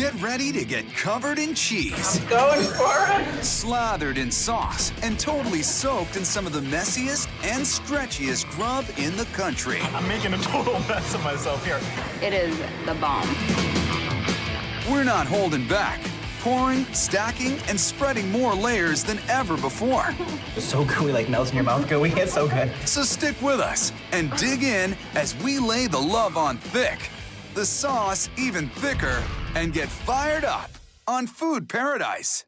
Get ready to get covered in cheese. I'm going for it. Slathered in sauce and totally soaked in some of the messiest and stretchiest grub in the country. I'm making a total mess of myself here. It is the bomb. We're not holding back. Pouring, stacking, and spreading more layers than ever before. It's so gooey, like melts in your mouth gooey. It's so good. So stick with us and dig in as we lay the love on thick, the sauce even thicker, and get fired up on Food Paradise.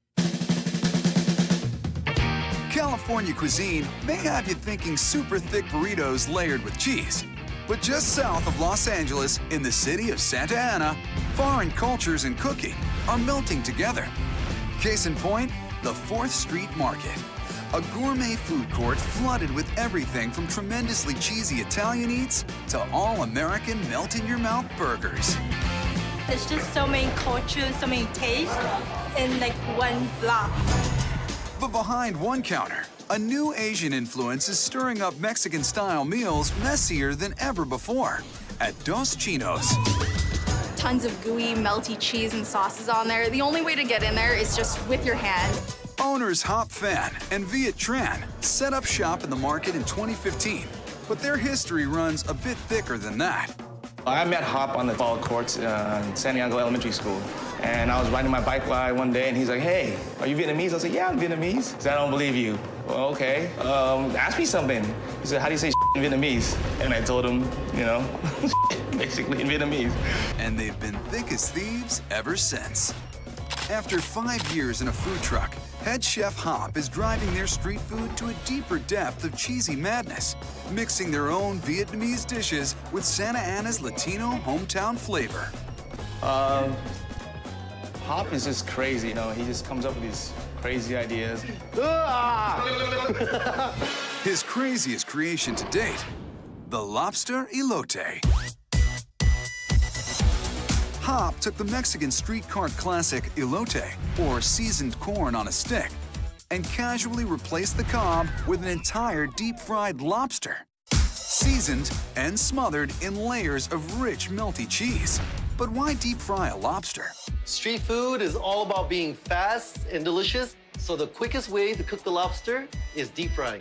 California cuisine may have you thinking super thick burritos layered with cheese. But just south of Los Angeles, in the city of Santa Ana, foreign cultures and cooking are melting together. Case in point, the 4th Street Market, a gourmet food court flooded with everything from tremendously cheesy Italian eats to all-American melt-in-your-mouth burgers. There's just so many cultures, so many tastes in like one block. But behind one counter, a new Asian influence is stirring up Mexican-style meals messier than ever before at Dos Chinos. Tons of gooey, melty cheese and sauces on there. The only way to get in there is just with your hands. Owners Hop Fan and Viet Tran set up shop in the market in 2015, but their history runs a bit thicker than that. I met Hop on the ball courts in San Diego Elementary School. And I was riding my bike by one day, and he's like, hey, are you Vietnamese? I was like, yeah, I'm Vietnamese. He said, I don't believe you. Well, okay. Ask me something. He said, how do you say in Vietnamese? And I told him, you know, basically in Vietnamese. And they've been thick as thieves ever since. After 5 years in a food truck, head chef Hop is driving their street food to a deeper depth of cheesy madness, mixing their own Vietnamese dishes with Santa Ana's Latino hometown flavor. Hop is just crazy, you know. He just comes up with these crazy ideas. His craziest creation to date, the lobster elote. Hop took the Mexican street cart classic elote, or seasoned corn on a stick, and casually replaced the cob with an entire deep-fried lobster, seasoned and smothered in layers of rich, melty cheese. But why deep fry a lobster? Street food is all about being fast and delicious, so the quickest way to cook the lobster is deep frying.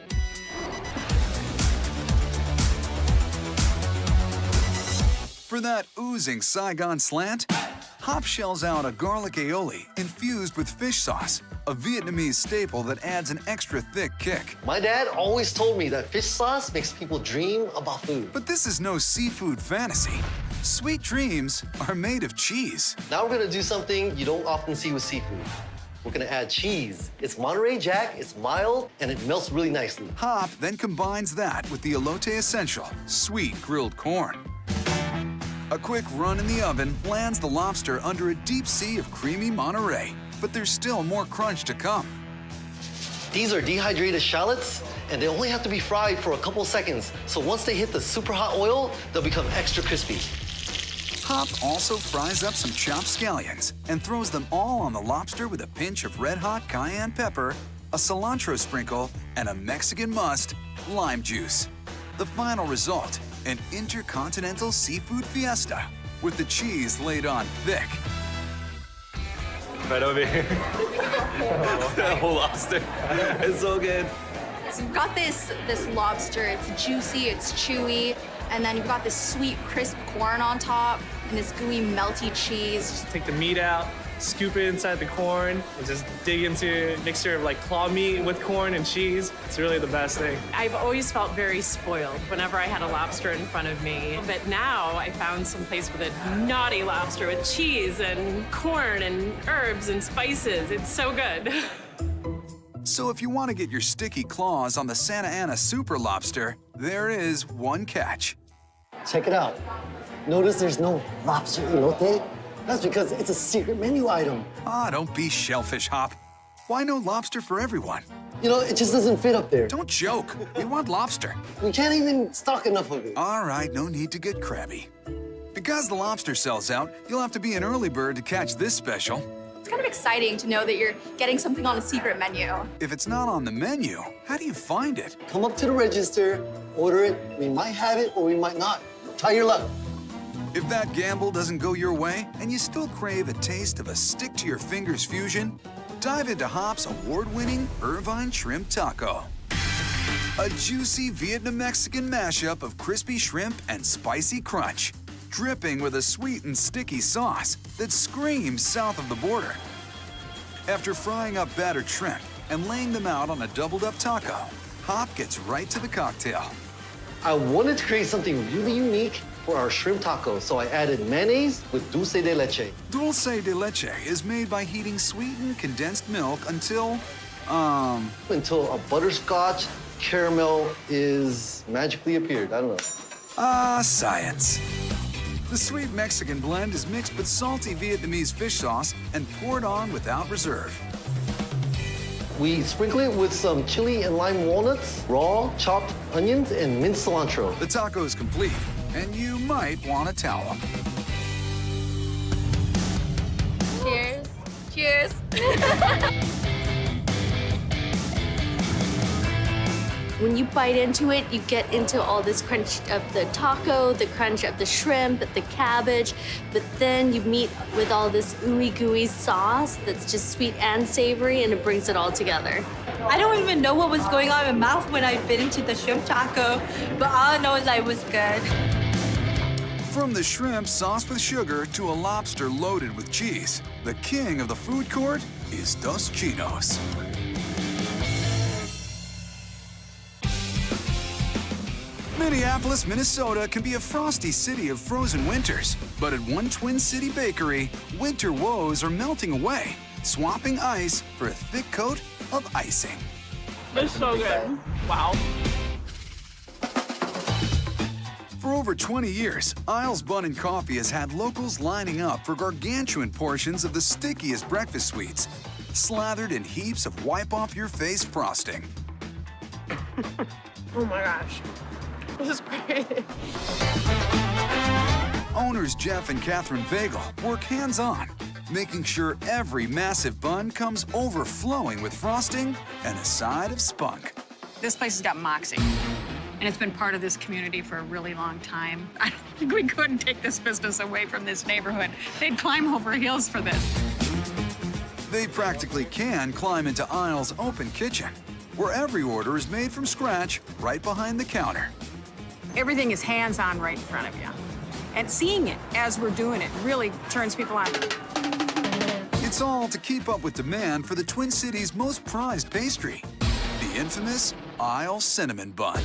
For that oozing Saigon slant, Hop shells out a garlic aioli infused with fish sauce, a Vietnamese staple that adds an extra thick kick. My dad always told me that fish sauce makes people dream about food. But this is no seafood fantasy. Sweet dreams are made of cheese. Now we're gonna do something you don't often see with seafood. We're gonna add cheese. It's Monterey Jack, it's mild, and it melts really nicely. Hop then combines that with the Elote Essential, sweet grilled corn. A quick run in the oven lands the lobster under a deep sea of creamy Monterey, but there's still more crunch to come. These are dehydrated shallots, and they only have to be fried for a couple seconds. So once they hit the super hot oil, they'll become extra crispy. Hop also fries up some chopped scallions and throws them all on the lobster with a pinch of red-hot cayenne pepper, a cilantro sprinkle, and a Mexican must, lime juice. The final result, an intercontinental seafood fiesta with the cheese laid on thick. Right over here. That whole lobster. It's so good. So you've got this lobster, it's juicy, it's chewy, and then you've got this sweet, crisp corn on top, and this gooey, melty cheese. Take the meat out, scoop it inside the corn, and just dig into a mixture of like claw meat with corn and cheese. It's really the best thing. I've always felt very spoiled whenever I had a lobster in front of me. But now I found some place with a naughty lobster with cheese and corn and herbs and spices. It's so good. So if you want to get your sticky claws on the Santa Ana Super Lobster, there is one catch. Check it out. Notice there's no lobster elote? That's because it's a secret menu item. Ah, don't be shellfish, Hop. Why no lobster for everyone? You know, it just doesn't fit up there. Don't joke. We want lobster. We can't even stock enough of it. All right, no need to get crabby. Because the lobster sells out, you'll have to be an early bird to catch this special. It's kind of exciting to know that you're getting something on a secret menu. If it's not on the menu, how do you find it? Come up to the register, order it. We might have it or we might not. Try your luck. If that gamble doesn't go your way and you still crave a taste of a stick-to-your-fingers fusion, dive into Hop's award-winning Irvine Shrimp Taco. A juicy Vietnam-Mexican mashup of crispy shrimp and spicy crunch, dripping with a sweet and sticky sauce that screams south of the border. After frying up battered shrimp and laying them out on a doubled-up taco, Hop gets right to the cocktail. I wanted to create something really unique for our shrimp taco, so I added mayonnaise with dulce de leche. Dulce de leche is made by heating sweetened condensed milk until Until a butterscotch caramel is magically appeared. I don't know. Science. The sweet Mexican blend is mixed with salty Vietnamese fish sauce and poured on without reserve. We sprinkle it with some chili and lime walnuts, raw chopped onions, and minced cilantro. The taco is complete, and you might want a towel. Cheers. Cheers. When you bite into it, you get into all this crunch of the taco, the crunch of the shrimp, the cabbage, but then you meet with all this ooey gooey sauce that's just sweet and savory, and it brings it all together. I don't even know what was going on in my mouth when I bit into the shrimp taco, but all I know is that it was good. From the shrimp sauced with sugar to a lobster loaded with cheese, the king of the food court is Dos Chinos. Minneapolis, Minnesota can be a frosty city of frozen winters, but at one Twin City bakery, winter woes are melting away, swapping ice for a thick coat of icing. It's so good. Wow. For over 20 years, Isles Bun and Coffee has had locals lining up for gargantuan portions of the stickiest breakfast sweets, slathered in heaps of wipe-off-your-face frosting. Oh my gosh. This is great. Owners Jeff and Catherine Vagel work hands-on, making sure every massive bun comes overflowing with frosting and a side of spunk. This place has got moxie, and it's been part of this community for a really long time. I don't think we couldn't take this business away from this neighborhood. They'd climb over hills for this. They practically can climb into Isles' open kitchen, where every order is made from scratch right behind the counter. Everything is hands-on right in front of you. And seeing it as we're doing it really turns people on. It's all to keep up with demand for the Twin Cities' most prized pastry, the infamous Isles Cinnamon Bun.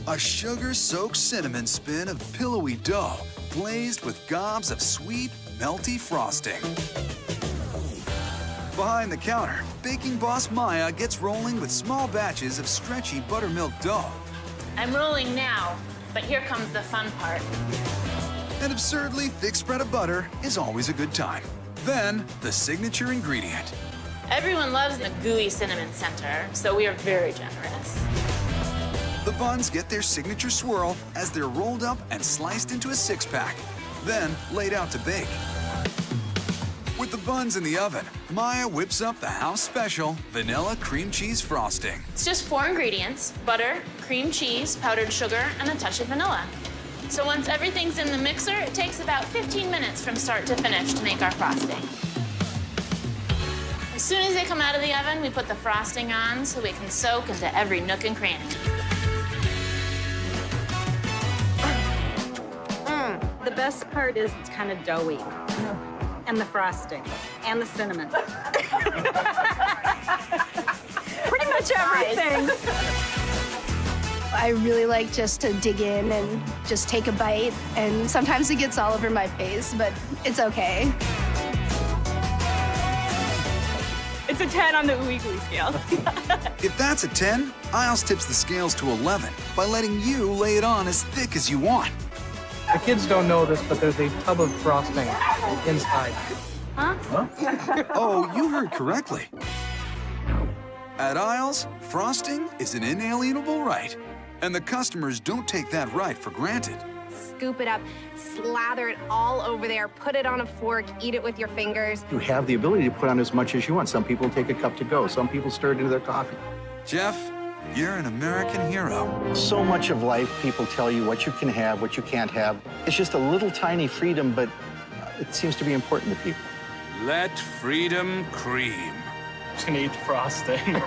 A sugar-soaked cinnamon spin of pillowy dough glazed with gobs of sweet, melty frosting. Behind the counter, baking boss Maya gets rolling with small batches of stretchy buttermilk dough. I'm rolling now, but here comes the fun part. An absurdly thick spread of butter is always a good time. Then, the signature ingredient. Everyone loves the gooey cinnamon center, so we are very generous. The buns get their signature swirl as they're rolled up and sliced into a six-pack, then laid out to bake. With the buns in the oven, Maya whips up the house special vanilla cream cheese frosting. It's just 4 ingredients: butter, cream cheese, powdered sugar, and a touch of vanilla. So once everything's in the mixer, it takes about 15 minutes from start to finish to make our frosting. As soon as they come out of the oven, we put the frosting on so we can soak into every nook and cranny. The best part is it's kind of doughy. And the frosting. And the cinnamon. Pretty much everything. I really like just to dig in and just take a bite. And sometimes it gets all over my face, but it's okay. It's a 10 on the ooey gooey scale. If that's a 10, Isles tips the scales to 11 by letting you lay it on as thick as you want. The kids don't know this, but there's a tub of frosting inside. Huh? Oh, you heard correctly. At Isles, frosting is an inalienable right, and the customers don't take that right for granted. Scoop it up, slather it all over there, put it on a fork, eat it with your fingers. You have the ability to put on as much as you want. Some people take a cup to go. Some people stir it into their coffee. Jeff, you're an American hero. So much of life, people tell you what you can have, what you can't have. It's just a little tiny freedom, but it seems to be important to people. Let freedom cream. I'm just gonna eat the frosting.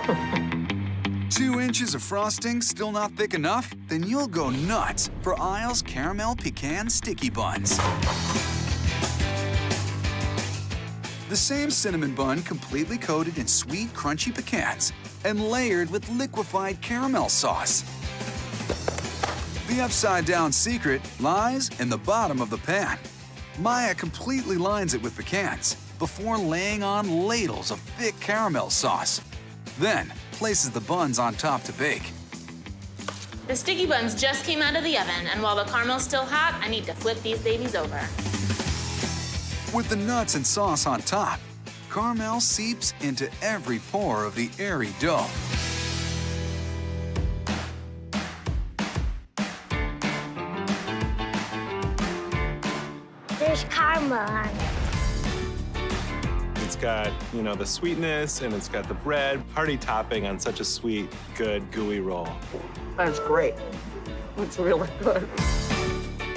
2 inches of frosting still not thick enough? Then you'll go nuts for Isles Caramel Pecan Sticky Buns. The same cinnamon bun completely coated in sweet, crunchy pecans and layered with liquefied caramel sauce. The upside-down secret lies in the bottom of the pan. Maya completely lines it with pecans before laying on ladles of thick caramel sauce. Then places the buns on top to bake. The sticky buns just came out of the oven, and while the caramel's still hot, I need to flip these babies over. With the nuts and sauce on top, caramel seeps into every pore of the airy dough. There's caramel on it. It's got, you know, the sweetness, and it's got the bread. Hearty topping on such a sweet, good, gooey roll. That's great. It's really good.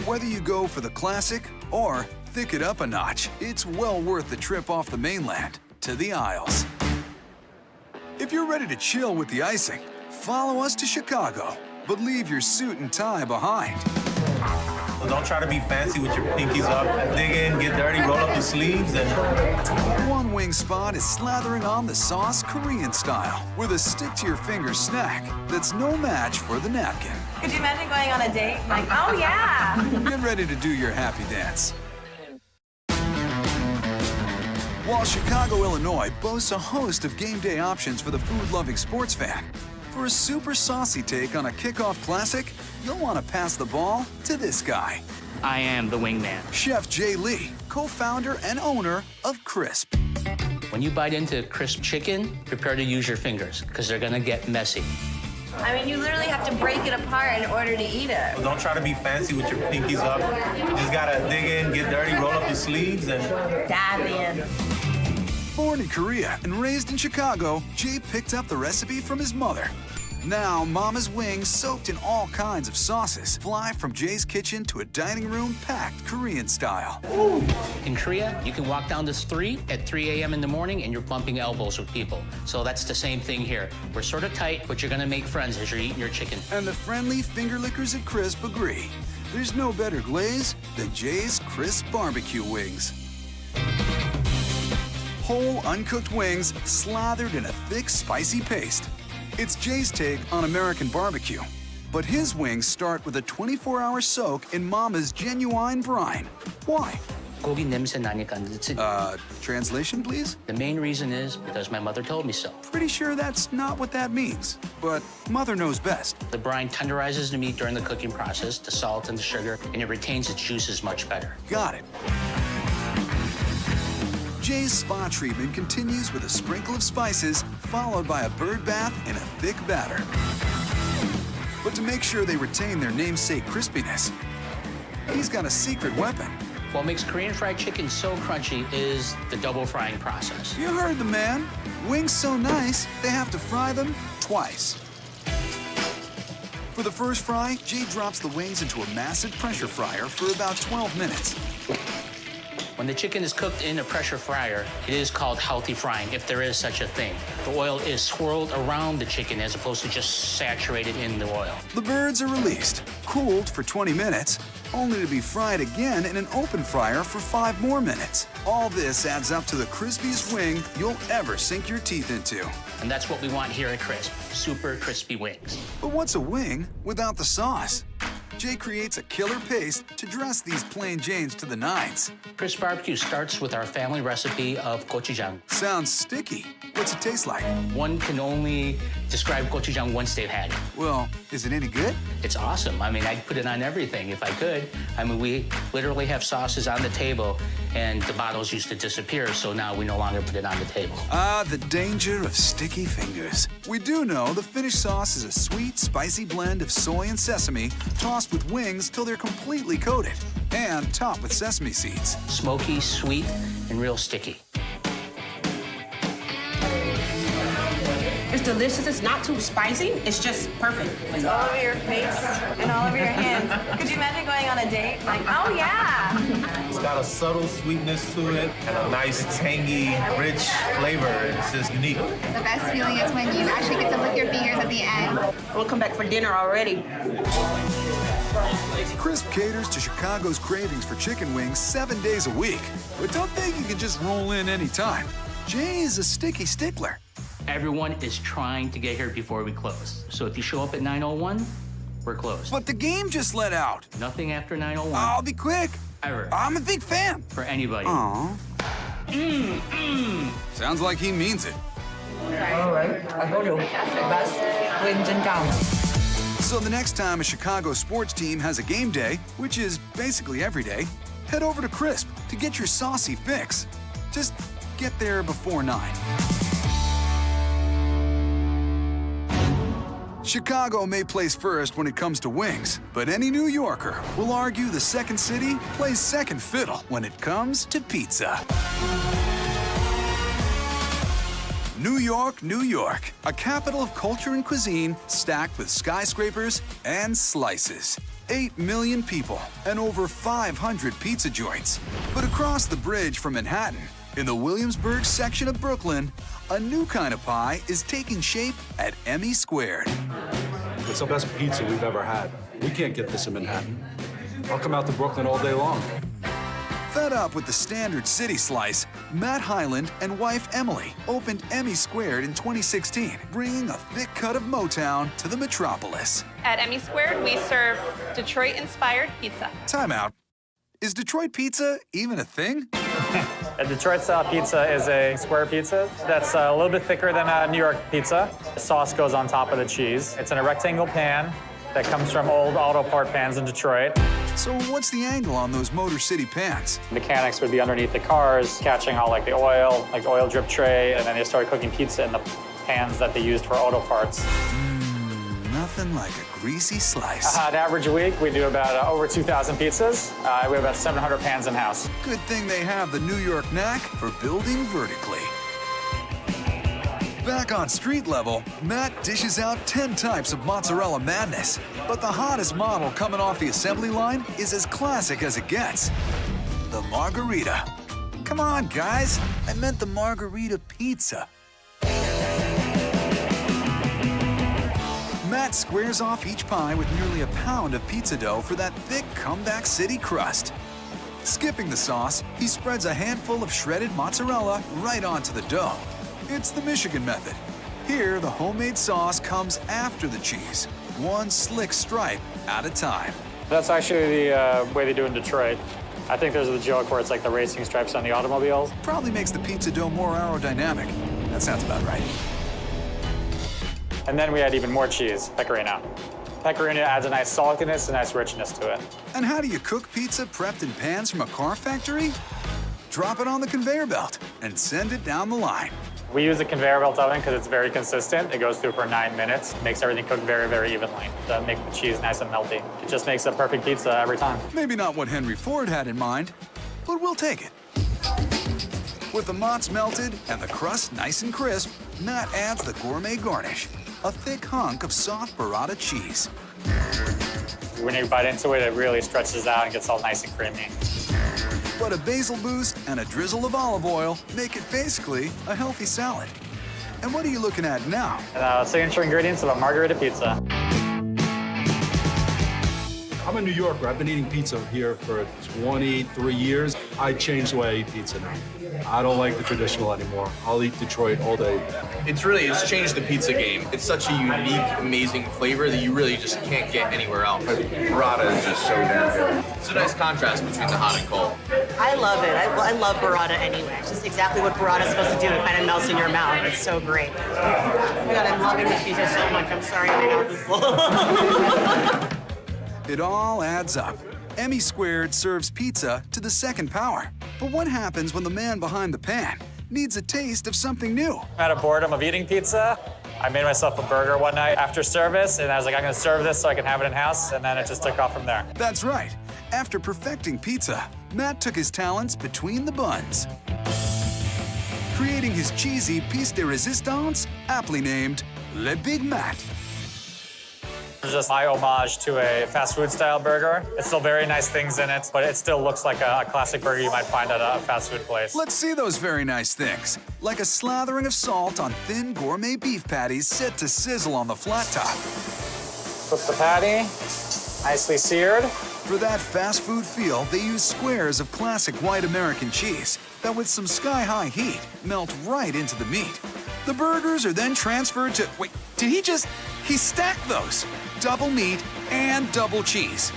Whether you go for the classic or thick it up a notch, it's well worth the trip off the mainland to the Isles. If you're ready to chill with the icing, follow us to Chicago, but leave your suit and tie behind. Don't try to be fancy with your pinkies up. Dig in, get dirty, roll up your sleeves, and... One Wing Spot is slathering on the sauce Korean style with a stick-to-your-finger snack that's no match for the napkin. Could you imagine going on a date? Like, oh yeah! Get ready to do your happy dance. While Chicago, Illinois boasts a host of game day options for the food-loving sports fan, for a super saucy take on a kickoff classic, you'll want to pass the ball to this guy. I am the wingman. Chef Jay Lee, co-founder and owner of Crisp. When you bite into crisp chicken, prepare to use your fingers, because they're gonna get messy. I mean, you literally have to break it apart in order to eat it. Don't try to be fancy with your pinkies up. You just gotta dig in, get dirty, roll up your sleeves, and... Dive in. Born in Korea and raised in Chicago, Jay picked up the recipe from his mother. Now, Mama's wings, soaked in all kinds of sauces, fly from Jay's kitchen to a dining room packed Korean style. In Korea, you can walk down the street at 3 a.m. in the morning and you're bumping elbows with people. So that's the same thing here. We're sort of tight, but you're gonna make friends as you're eating your chicken. And the friendly finger lickers at Crisp agree. There's no better glaze than Jay's Crisp barbecue wings. Whole, uncooked wings slathered in a thick, spicy paste. It's Jay's take on American barbecue, but his wings start with a 24-hour soak in Mama's genuine brine. Why? 고기 냄새 나니까. Translation, please? The main reason is because my mother told me so. Pretty sure that's not what that means, but Mother knows best. The brine tenderizes the meat during the cooking process, the salt and the sugar, and it retains its juices much better. Got it. Jay's spa treatment continues with a sprinkle of spices, followed by a bird bath in a thick batter. But to make sure they retain their namesake crispiness, he's got a secret weapon. What makes Korean fried chicken so crunchy is the double frying process. You heard the man. Wings so nice, they have to fry them twice. For the first fry, Jay drops the wings into a massive pressure fryer for about 12 minutes. When the chicken is cooked in a pressure fryer, it is called healthy frying, if there is such a thing. The oil is swirled around the chicken as opposed to just saturated in the oil. The birds are released, cooled for 20 minutes, only to be fried again in an open fryer for 5 more minutes. All this adds up to the crispiest wing you'll ever sink your teeth into. And that's what we want here at Crisp, super crispy wings. But what's a wing without the sauce? Jay creates a killer paste to dress these plain Janes to the nines. Crisp barbecue starts with our family recipe of gochujang. Sounds sticky. What's it taste like? One can only describe gochujang once they've had it. Well, is it any good? It's awesome. I mean, I'd put it on everything if I could. I mean, we literally have sauces on the table, and the bottles used to disappear, so now we no longer put it on the table. Ah, the danger of sticky fingers. We do know the finished sauce is a sweet, spicy blend of soy and sesame tossed with wings till they're completely coated and topped with sesame seeds. Smoky, sweet, and real sticky. It's delicious. It's not too spicy. It's just perfect. It's all over your face and all over your hands. Could you imagine going on a date? Like, oh yeah. It's got a subtle sweetness to it and a nice, tangy, rich flavor. It's just unique. The best feeling is when you actually get to lick your fingers at the end. We'll come back for dinner already. Crisp caters to Chicago's cravings for chicken wings 7 days a week. But don't think you can just roll in anytime. Jay is a sticky stickler. Everyone is trying to get here before we close. So if you show up at 9:01, we're closed. But the game just let out. Nothing after 9:01. I'll be quick. Ever. I'm a big fan. For anybody. Aw. Sounds like he means it. All right, I told you, best wings in town. So the next time a Chicago sports team has a game day, which is basically every day, head over to Crisp to get your saucy fix. Just get there before 9. Chicago may place first when it comes to wings, but any New Yorker will argue the second city plays second fiddle when it comes to pizza. New York, New York, a capital of culture and cuisine stacked with skyscrapers and slices. 8 million people and over 500 pizza joints. But across the bridge from Manhattan, in the Williamsburg section of Brooklyn, a new kind of pie is taking shape at Emmy Squared. It's the best pizza we've ever had. We can't get this in Manhattan. I'll come out to Brooklyn all day long. Fed up with the standard city slice, Matt Hyland and wife Emily opened Emmy Squared in 2016, bringing a thick cut of Motown to the metropolis. At Emmy Squared, we serve Detroit-inspired pizza. Time out. Is Detroit pizza even a thing? A Detroit-style pizza is a square pizza that's a little bit thicker than a New York pizza. The sauce goes on top of the cheese. It's in a rectangle pan that comes from old auto part pans in Detroit. So what's the angle on those Motor City pans? Mechanics would be underneath the cars, catching all like the oil drip tray, and then they started cooking pizza in the pans that they used for auto parts. Nothing like a greasy slice. An average week, we do about over 2,000 pizzas. We have about 700 pans in-house. Good thing they have the New York knack for building vertically. Back on street level, Matt dishes out 10 types of mozzarella madness. But the hottest model coming off the assembly line is as classic as it gets. The margarita. Come on, guys. I meant the margarita pizza. Matt squares off each pie with nearly a pound of pizza dough for that thick comeback city crust. Skipping the sauce, he spreads a handful of shredded mozzarella right onto the dough. It's the Michigan method. Here, the homemade sauce comes after the cheese, one slick stripe at a time. That's actually the way they do it in Detroit. I think there's the joke where it's like the racing stripes on the automobiles. Probably makes the pizza dough more aerodynamic. That sounds about right. And then we add even more cheese, pecorino. Pecorino adds a nice saltiness, a nice richness to it. And how do you cook pizza prepped in pans from a car factory? Drop it on the conveyor belt and send it down the line. We use a conveyor belt oven because it's very consistent. It goes through for 9 minutes, makes everything cook very, very evenly to make the cheese nice and melty. It just makes a perfect pizza every time. Maybe not what Henry Ford had in mind, but we'll take it. With the mozz melted and the crust nice and crisp, Matt adds the gourmet garnish, a thick hunk of soft burrata cheese. When you bite into it, it really stretches out and gets all nice and creamy. But a basil boost and a drizzle of olive oil make it basically a healthy salad. And what are you looking at now? Signature ingredients of a margarita pizza. I'm a New Yorker. I've been eating pizza here for 23 years. I changed the way I eat pizza now. I don't like the traditional anymore. I'll eat Detroit all day. It's changed the pizza game. It's such a unique, amazing flavor that you really just can't get anywhere else. Burrata is just so damn good. It's a nice contrast between the hot and cold. I love it. I love burrata anyway. It's just exactly what burrata is supposed to do. It kind of melts in your mouth. It's so great. Oh my God, I'm loving this pizza so much. I'm sorry my mouth is full. It all adds up. Emmy Squared serves pizza to the second power. But what happens when the man behind the pan needs a taste of something new? Out of boredom of eating pizza, I made myself a burger one night after service, and I was like, I'm gonna serve this so I can have it in-house, and then it just took off from there. That's right. After perfecting pizza, Matt took his talents between the buns, creating his cheesy piece de resistance, aptly named Le Big Mac. It's just my homage to a fast food style burger. It's still very nice things in it, but it still looks like a classic burger you might find at a fast food place. Let's see those very nice things, like a slathering of salt on thin gourmet beef patties set to sizzle on the flat top. Cook the patty, nicely seared. For that fast food feel, they use squares of classic white American cheese that with some sky-high heat melt right into the meat. The burgers are then transferred to, wait, did he just, he stacked those. Double meat and double cheese.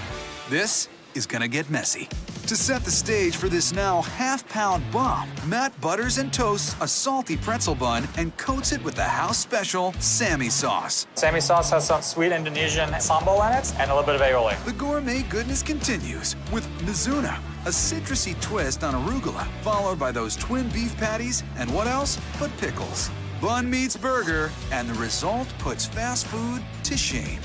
This is gonna get messy. To set the stage for this now half-pound bomb, Matt butters and toasts a salty pretzel bun and coats it with the house special Sammy sauce. Sammy sauce has some sweet Indonesian sambal in it and a little bit of aioli. The gourmet goodness continues with Mizuna, a citrusy twist on arugula, followed by those twin beef patties and what else but pickles. Bun meets burger, and the result puts fast food to shame.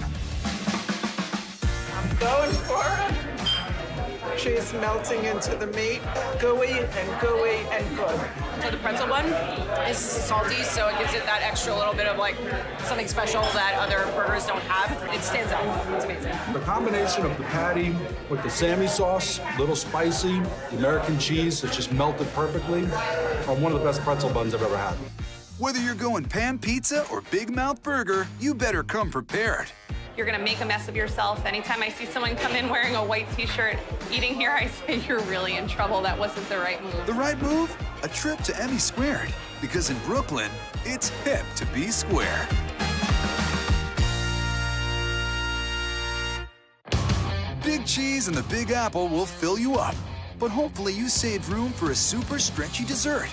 I'm going for it. Cheese melting into the meat, gooey and good. So the pretzel bun is salty, so it gives it that extra little bit of like something special that other burgers don't have. It stands out. It's amazing. The combination of the patty with the Sammy sauce, a little spicy, the American cheese that's just melted perfectly, are one of the best pretzel buns I've ever had. Whether you're going pan pizza or Big Mouth burger, you better come prepared. You're gonna make a mess of yourself. Anytime I see someone come in wearing a white t-shirt eating here, I say you're really in trouble. That wasn't the right move. The right move? A trip to Emmy Squared. Because in Brooklyn, it's hip to be square. Big cheese and the Big Apple will fill you up. But hopefully you saved room for a super stretchy dessert.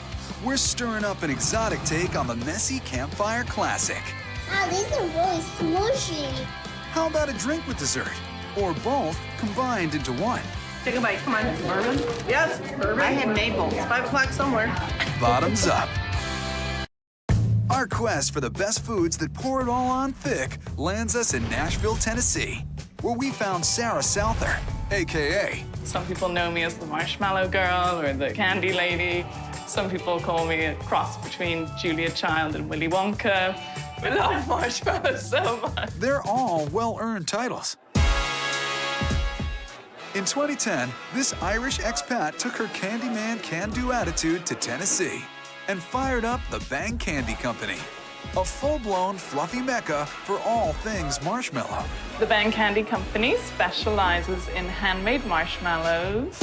We're stirring up an exotic take on the messy campfire classic. Wow, these are really smooshy. How about a drink with dessert? Or both combined into one? Take a bite. Come on. Bourbon? Yes, bourbon. I had maple. It's 5 o'clock somewhere. Bottoms up. Our quest for the best foods that pour it all on thick lands us in Nashville, Tennessee, where we found Sarah Souther, AKA. Some people know me as the Marshmallow Girl or the Candy Lady. Some people call me a cross between Julia Child and Willy Wonka. We love marshmallows so much. They're all well-earned titles. In 2010, this Irish expat took her Candyman can-do attitude to Tennessee and fired up the Bang Candy Company, a full-blown fluffy mecca for all things marshmallow. The Bang Candy Company specializes in handmade marshmallows.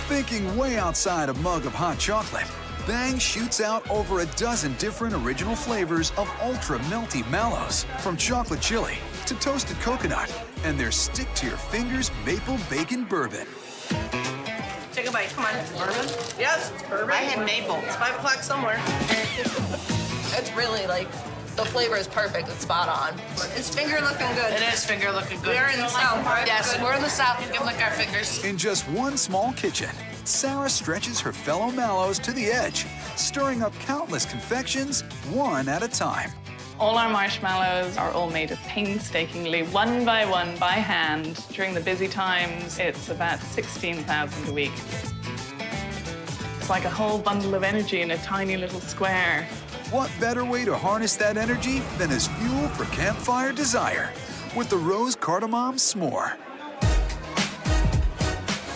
Thinking way outside a mug of hot chocolate, Bang shoots out over a dozen different original flavors of ultra-melty mallows, from chocolate chili to toasted coconut, and their stick-to-your-fingers maple bacon bourbon. Take a bite. Come on. Bourbon? Yes, it's bourbon. I had maple. It's 5 o'clock somewhere. It's really like, the flavor is perfect. It's spot on. It's finger looking good. It is finger looking good. We're in the South, right? Yes, Good. we're in the South. You can lick our fingers. In just one small kitchen, Sarah stretches her fellow mallows to the edge, stirring up countless confections one at a time. All our marshmallows are all made painstakingly, one by hand. During the busy times, it's about 16,000 a week. It's like a whole bundle of energy in a tiny little square. What better way to harness that energy than as fuel for campfire desire with the Rose Cardamom S'more.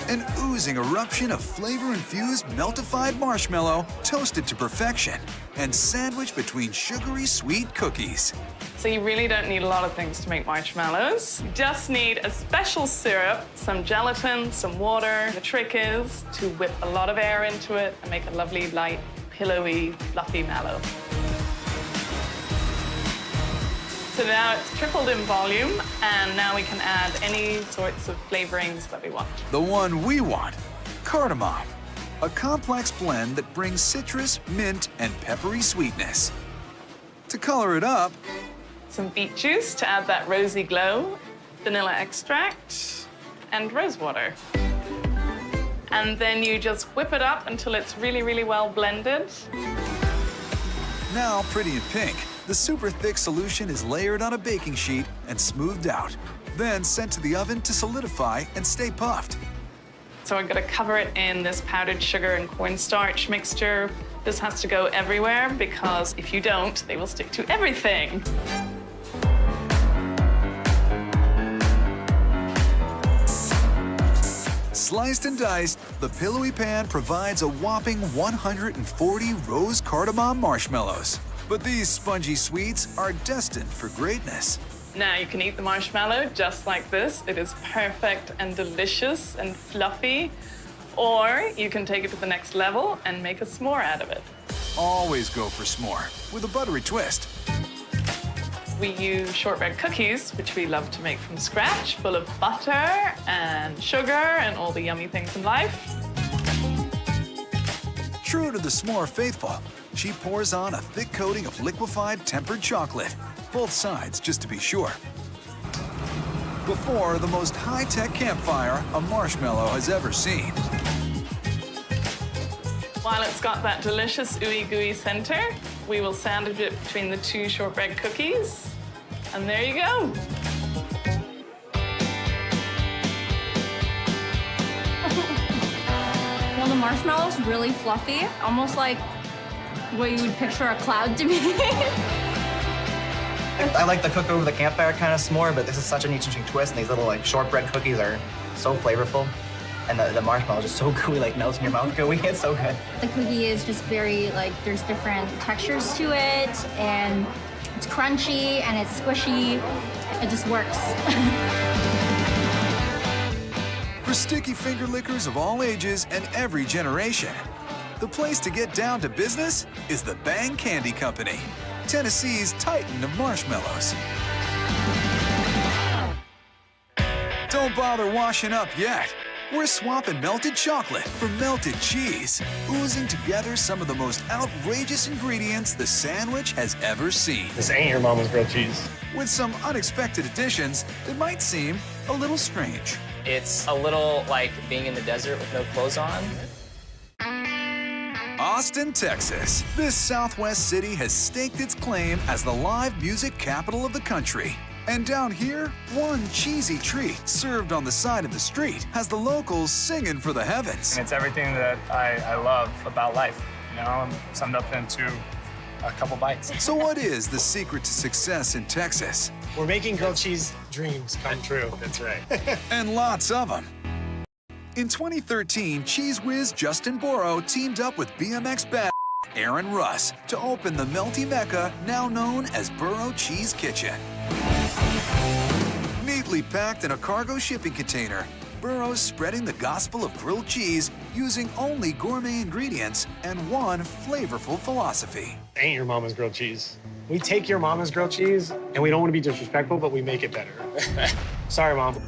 An oozing eruption of flavor-infused meltified marshmallow toasted to perfection and sandwiched between sugary sweet cookies. So you really don't need a lot of things to make marshmallows. You just need a special syrup, some gelatin, some water. The trick is to whip a lot of air into it and make a lovely, light, pillowy, fluffy mallow. So now it's tripled in volume, and now we can add any sorts of flavorings that we want. The one we want, cardamom, a complex blend that brings citrus, mint, and peppery sweetness. To color it up, some beet juice to add that rosy glow, vanilla extract, and rose water. And then you just whip it up until it's really, really well blended. Now pretty in pink, the super thick solution is layered on a baking sheet and smoothed out, then sent to the oven to solidify and stay puffed. So I'm gonna cover it in this powdered sugar and cornstarch mixture. This has to go everywhere because if you don't, they will stick to everything. Sliced and diced, the pillowy pan provides a whopping 140 rose cardamom marshmallows. But these spongy sweets are destined for greatness. Now you can eat the marshmallow just like this. It is perfect and delicious and fluffy. Or you can take it to the next level and make a s'more out of it. Always go for s'more with a buttery twist. We use shortbread cookies, which we love to make from scratch, full of butter and sugar and all the yummy things in life. True to the s'more faithful, she pours on a thick coating of liquefied tempered chocolate, both sides just to be sure. Before the most high-tech campfire a marshmallow has ever seen. While it's got that delicious ooey gooey center, we will sandwich it between the two shortbread cookies. And there you go. Well, the marshmallow's really fluffy, almost like what you would picture a cloud to be. I like the cook over the campfire kind of s'more, but this is such an interesting twist, and these little like shortbread cookies are so flavorful. And the marshmallow is just so gooey, like melts in your mouth gooey. It's so good. The cookie is just very, like, there's different textures to it, and it's crunchy, and it's squishy. It just works. For sticky finger lickers of all ages and every generation, the place to get down to business is the Bang Candy Company, Tennessee's titan of marshmallows. Don't bother washing up yet. We're swapping melted chocolate for melted cheese, oozing together some of the most outrageous ingredients the sandwich has ever seen. This ain't your mama's grilled cheese. With some unexpected additions that might seem a little strange. It's a little like being in the desert with no clothes on. Austin, Texas. This Southwest city has staked its claim as the live music capital of the country. And down here, one cheesy treat served on the side of the street has the locals singing for the heavens. And it's everything that I love about life, you know, and summed up into a couple bites. So what is the secret to success in Texas? We're making grilled cheese dreams come true. That's right. And lots of them. In 2013, Cheese Whiz Justin Borrow teamed up with BMX bad Aaron Russ to open the melty mecca now known as Burro Cheese Kitchen. Neatly packed in a cargo shipping container, Burro's spreading the gospel of grilled cheese using only gourmet ingredients and one flavorful philosophy. Ain't your mama's grilled cheese. We take your mama's grilled cheese, and we don't want to be disrespectful, but we make it better. Sorry, Mom.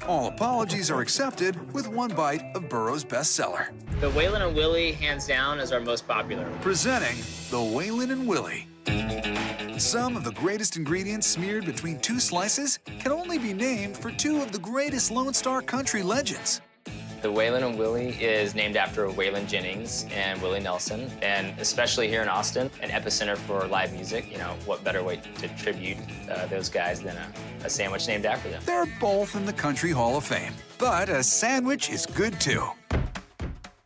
All apologies are accepted with one bite of Burro's bestseller. The Waylon and Willie, hands down, is our most popular. Presenting the Waylon and Willie. Some of the greatest ingredients smeared between two slices can only be named for two of the greatest Lone Star country legends. The Waylon and Willie is named after Waylon Jennings and Willie Nelson, and especially here in Austin, an epicenter for live music. You know, what better way to tribute those guys than a sandwich named after them? They're both in the Country Hall of Fame, but a sandwich is good too.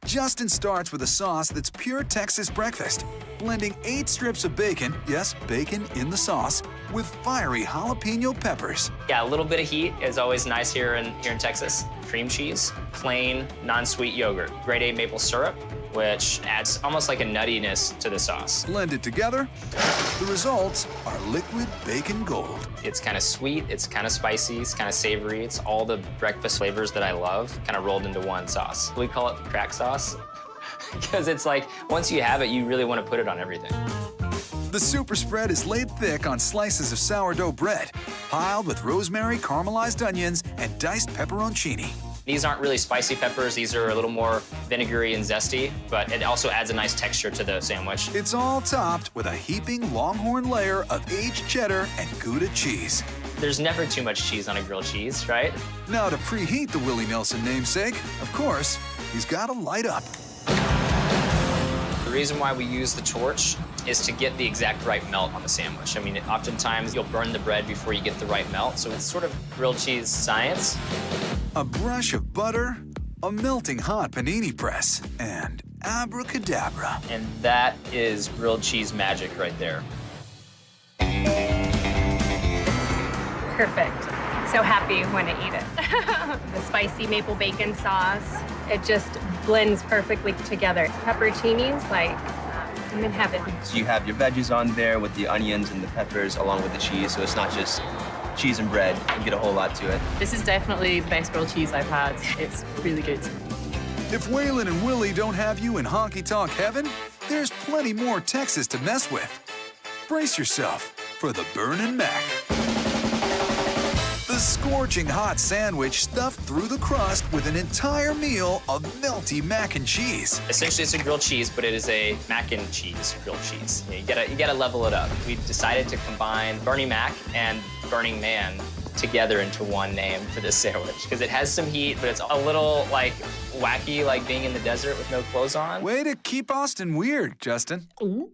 Justin starts with a sauce that's pure Texas breakfast, blending 8 strips of bacon, yes, bacon in the sauce, with fiery jalapeno peppers. Yeah, a little bit of heat is always nice here in Texas. Cream cheese, plain, non-sweet yogurt, grade A maple syrup, which adds almost like a nuttiness to the sauce. Blended together, the results are liquid bacon gold. It's kind of sweet, it's kind of spicy, it's kind of savory. It's all the breakfast flavors that I love kind of rolled into one sauce. We call it crack sauce because it's like once you have it, you really want to put it on everything. The super spread is laid thick on slices of sourdough bread, piled with rosemary, caramelized onions, and diced pepperoncini. These aren't really spicy peppers. These are a little more vinegary and zesty, but it also adds a nice texture to the sandwich. It's all topped with a heaping Longhorn layer of aged cheddar and Gouda cheese. There's never too much cheese on a grilled cheese, right? Now to preheat the Willie Nelson namesake, of course, he's got to light up. The reason why we use the torch is to get the exact right melt on the sandwich. I mean, oftentimes you'll burn the bread before you get the right melt, so it's sort of grilled cheese science. A brush of butter, a melting hot panini press, and abracadabra. And that is grilled cheese magic right there. Perfect. So happy when I eat it. The spicy maple bacon sauce, it just blends perfectly together. Pepperoncinis, like, I'm in heaven. So you have your veggies on there with the onions and the peppers along with the cheese, so it's not just cheese and bread. You get a whole lot to it. This is definitely the best grilled cheese I've had. It's really good. If Waylon and Willie don't have you in honky-tonk heaven, there's plenty more Texas to mess with. Brace yourself for the Burnin' Mac. The scorching hot sandwich stuffed through the crust with an entire meal of melty mac and cheese. Essentially, it's a grilled cheese, but it is a mac and cheese grilled cheese. You gotta level it up. We decided to combine Bernie Mac and Burning Man together into one name for this sandwich because it has some heat, but it's a little like wacky, like being in the desert with no clothes on. Way to keep Austin weird, Justin. Ooh.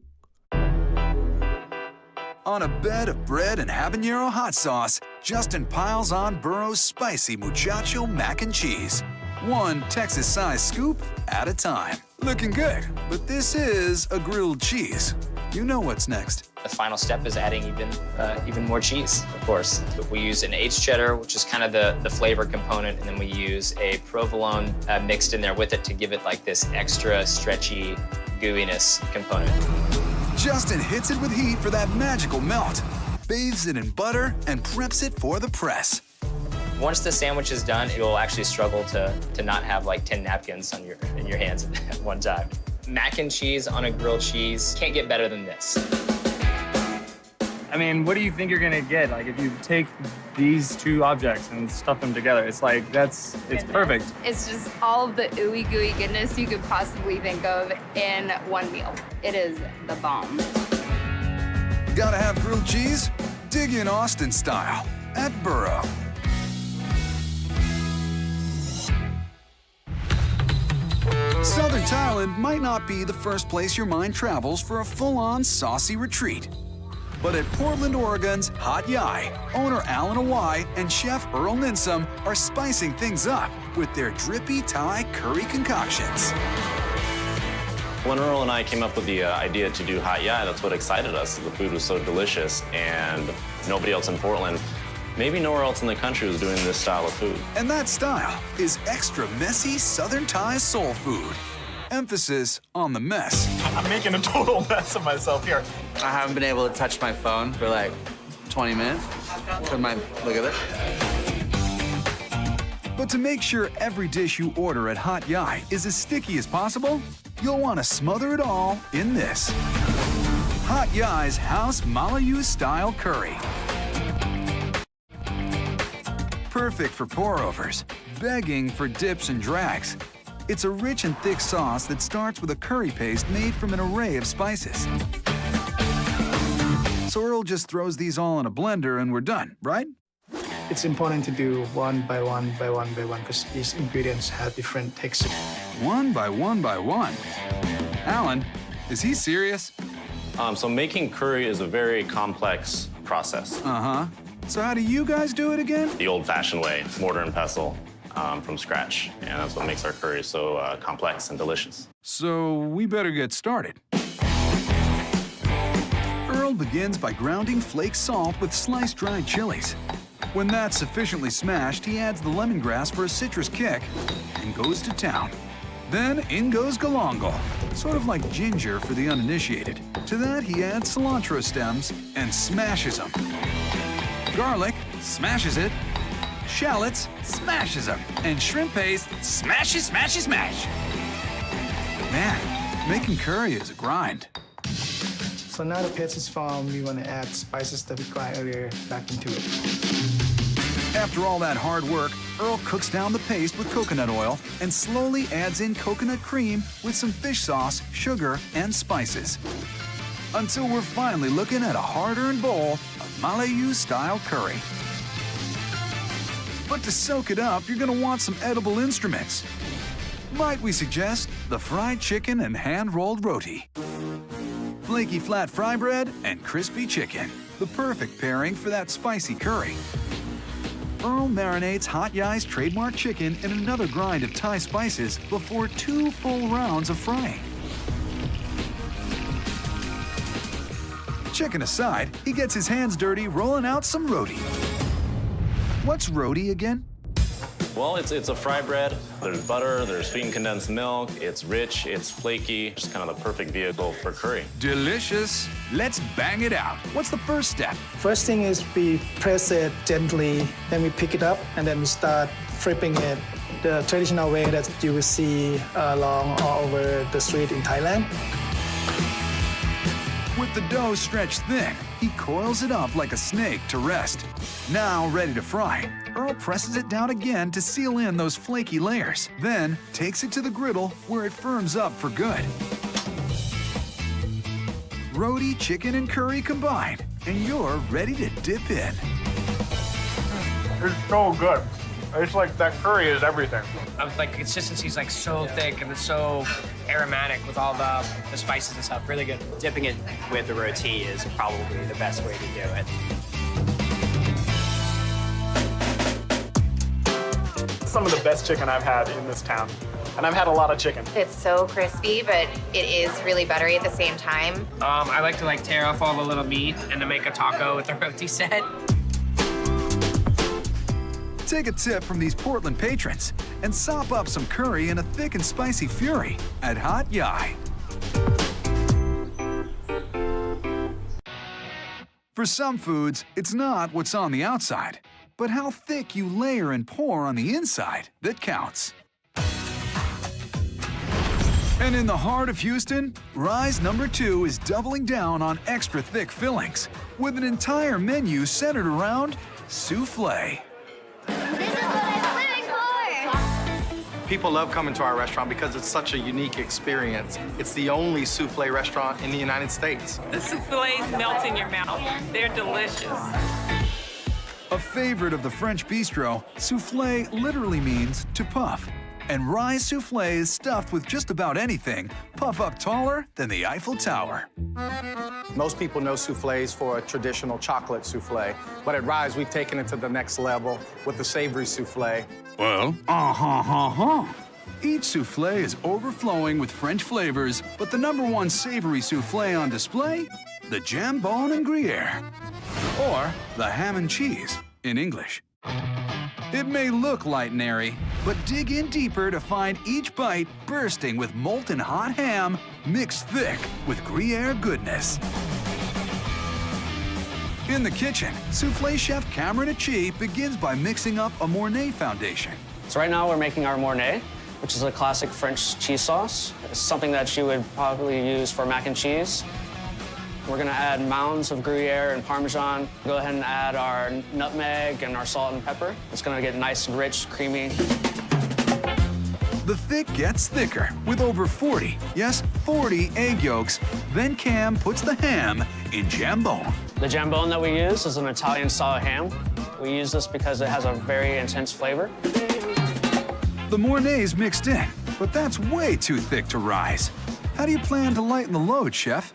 On a bed of bread and habanero hot sauce, Justin piles on Burro's spicy muchacho mac and cheese. One Texas-sized scoop at a time. Looking good, but this is a grilled cheese. You know what's next. The final step is adding even more cheese, of course. But we use an aged cheddar, which is kind of the flavor component, and then we use a provolone mixed in there with it to give it like this extra stretchy gooiness component. Justin hits it with heat for that magical melt, bathes it in butter, and preps it for the press. Once the sandwich is done, you'll actually struggle to not have like 10 napkins in your hands at one time. Mac and cheese on a grilled cheese, can't get better than this. I mean, what do you think you're gonna get? Like, if you take these two objects and stuff them together, it's like, it's perfect. It's just all of the ooey gooey goodness you could possibly think of in one meal. It is the bomb. Gotta have grilled cheese? Dig in Austin style at Burro. Southern Thailand might not be the first place your mind travels for a full-on saucy retreat. But at Portland, Oregon's Hot Yai, owner Alan Awai and chef Earl Ninsum are spicing things up with their drippy Thai curry concoctions. When Earl and I came up with the idea to do Hot Yai, that's what excited us. The food was so delicious, and nobody else in Portland, maybe nowhere else in the country, was doing this style of food. And that style is extra messy Southern Thai soul food. Emphasis on the mess. I'm making a total mess of myself here. I haven't been able to touch my phone for like 20 minutes. Look at it. But to make sure every dish you order at Hot Yai is as sticky as possible, you'll want to smother it all in this. Hot Yai's House Malayu-style curry. Perfect for pour-overs, begging for dips and drags. It's a rich and thick sauce that starts with a curry paste made from an array of spices. So Earl just throws these all in a blender and we're done, right? It's important to do one by one by one by one because these ingredients have different texture. One by one by one. Alan, is he serious? So making curry is a very complex process. Uh-huh. So how do you guys do it again? The old-fashioned way, mortar and pestle. From scratch, and that's what makes our curry so complex and delicious. So we better get started. Earl begins by grounding flake salt with sliced dried chilies. When that's sufficiently smashed, he adds the lemongrass for a citrus kick and goes to town. Then in goes galangal, sort of like ginger for the uninitiated. To that he adds cilantro stems and smashes them. Garlic, smashes it. Shallots, smashes them. And shrimp paste, smashes, smashes, smash. Man, making curry is a grind. So now the paste is formed, we want to add spices that we grind earlier back into it. After all that hard work, Earl cooks down the paste with coconut oil and slowly adds in coconut cream with some fish sauce, sugar, and spices. Until we're finally looking at a hard-earned bowl of Malayu-style curry. But to soak it up, you're gonna want some edible instruments. Might we suggest the fried chicken and hand-rolled roti? Flaky flat fry bread and crispy chicken, the perfect pairing for that spicy curry. Earl marinates Hot Yai's trademark chicken in another grind of Thai spices before 2 full rounds of frying. Chicken aside, he gets his hands dirty rolling out some roti. What's roti again? Well, it's a fry bread. There's butter, there's sweetened condensed milk. It's rich, it's flaky. Just kind of the perfect vehicle for curry. Delicious. Let's bang it out. What's the first step? First thing is we press it gently, then we pick it up, and then we start flipping it the traditional way that you will see along all over the street in Thailand. With the dough stretched thin, he coils it up like a snake to rest. Now ready to fry, Earl presses it down again to seal in those flaky layers, then takes it to the griddle where it firms up for good. Roti, chicken, and curry combined, and you're ready to dip in. It's so good. It's like that curry is everything. Like the consistency is like so thick and it's so aromatic with all the spices and stuff. Really good. Dipping it with the roti is probably the best way to do it. Some of the best chicken I've had in this town. And I've had a lot of chicken. It's so crispy, but it is really buttery at the same time. I like to tear off all the little meat and to make a taco with the roti set. Take a tip from these Portland patrons and sop up some curry in a thick and spicy fury at Hot Yai. For some foods, it's not what's on the outside, but how thick you layer and pour on the inside that counts. And in the heart of Houston, Rise No. 2 is doubling down on extra thick fillings with an entire menu centered around soufflé. People love coming to our restaurant because it's such a unique experience. It's the only souffle restaurant in the United States. The souffles melt in your mouth. They're delicious. A favorite of the French bistro, soufflé literally means to puff. And Rise soufflé is stuffed with just about anything, puff up taller than the Eiffel Tower. Most people know soufflés for a traditional chocolate souffle, but at Rise, we've taken it to the next level with the savory souffle. Well, Each soufflé is overflowing with French flavors, but the #1 savory soufflé on display, the jambon and Gruyere, or the ham and cheese in English. It may look light and airy, but dig in deeper to find each bite bursting with molten hot ham mixed thick with Gruyere goodness. In the kitchen, soufflé chef Cameron Achi begins by mixing up a Mornay foundation. So right now we're making our Mornay, which is a classic French cheese sauce. It's something that you would probably use for mac and cheese. We're gonna add mounds of Gruyere and Parmesan. Go ahead and add our nutmeg and our salt and pepper. It's gonna get nice and rich, creamy. The thick gets thicker with over 40, yes, 40 egg yolks. Then Cam puts the ham in jambon. The jambon that we use is an Italian-style ham. We use this because it has a very intense flavor. The Mornay's mixed in, but that's way too thick to Rise. How do you plan to lighten the load, Chef?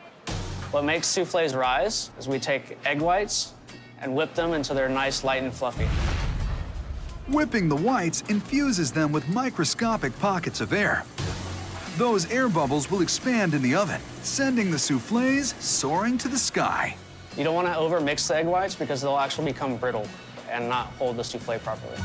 What makes soufflés rise is we take egg whites and whip them until they're nice, light, and fluffy. Whipping the whites infuses them with microscopic pockets of air. Those air bubbles will expand in the oven, sending the soufflés soaring to the sky. You don't want to overmix the egg whites because they'll actually become brittle and not hold the soufflé properly.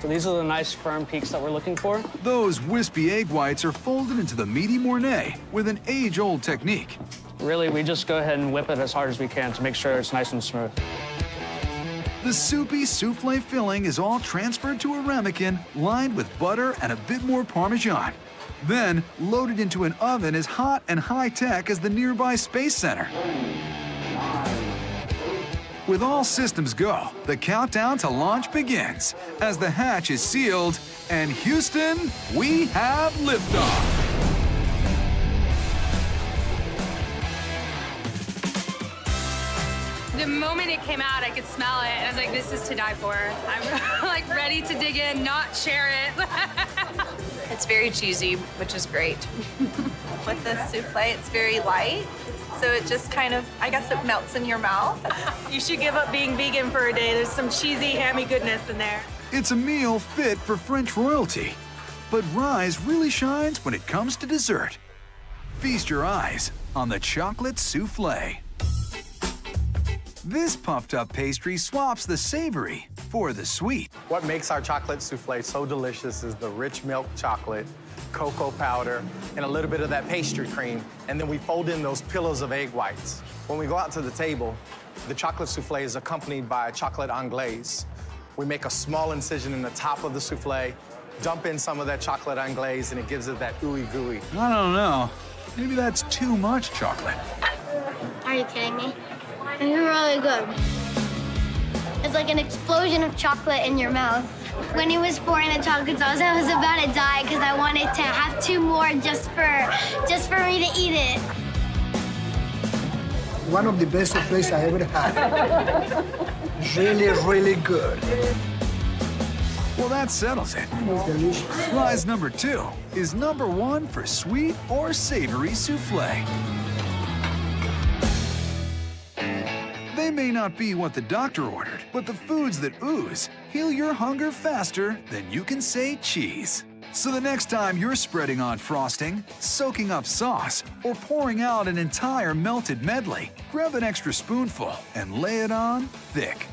So these are the nice firm peaks that we're looking for. Those wispy egg whites are folded into the meaty Mornay with an age-old technique. Really, we just go ahead and whip it as hard as we can to make sure it's nice and smooth. The soupy soufflé filling is all transferred to a ramekin lined with butter and a bit more Parmesan. Then loaded into an oven as hot and high-tech as the nearby Space Center. With all systems go, the countdown to launch begins as the hatch is sealed, and Houston, we have liftoff. The moment it came out, I could smell it, and I was like, this is to die for. I'm like ready to dig in, not share it. It's very cheesy, which is great. With the souffle, it's very light, so it just kind of, I guess it melts in your mouth. You should give up being vegan for a day. There's some cheesy, hammy goodness in there. It's a meal fit for French royalty. But Rise really shines when it comes to dessert. Feast your eyes on the chocolate souffle. This puffed up pastry swaps the savory for the sweet. What makes our chocolate souffle so delicious is the rich milk chocolate, cocoa powder, and a little bit of that pastry cream. And then we fold in those pillows of egg whites. When we go out to the table, the chocolate souffle is accompanied by chocolate anglaise. We make a small incision in the top of the souffle, dump in some of that chocolate anglaise, and it gives it that ooey gooey. I don't know. Maybe that's too much chocolate. Are you kidding me? It's really good. It's like an explosion of chocolate in your mouth. When he was pouring the chocolate sauce, I was about to die because I wanted to have 2 more just for me to eat it. One of the best souffles I ever had. Really, really good. Well, that settles it. It's delicious. Rise number 2 is number 1 for sweet or savory souffle. They may not be what the doctor ordered, but the foods that ooze heal your hunger faster than you can say cheese. So the next time you're spreading on frosting, soaking up sauce, or pouring out an entire melted medley, grab an extra spoonful and lay it on thick.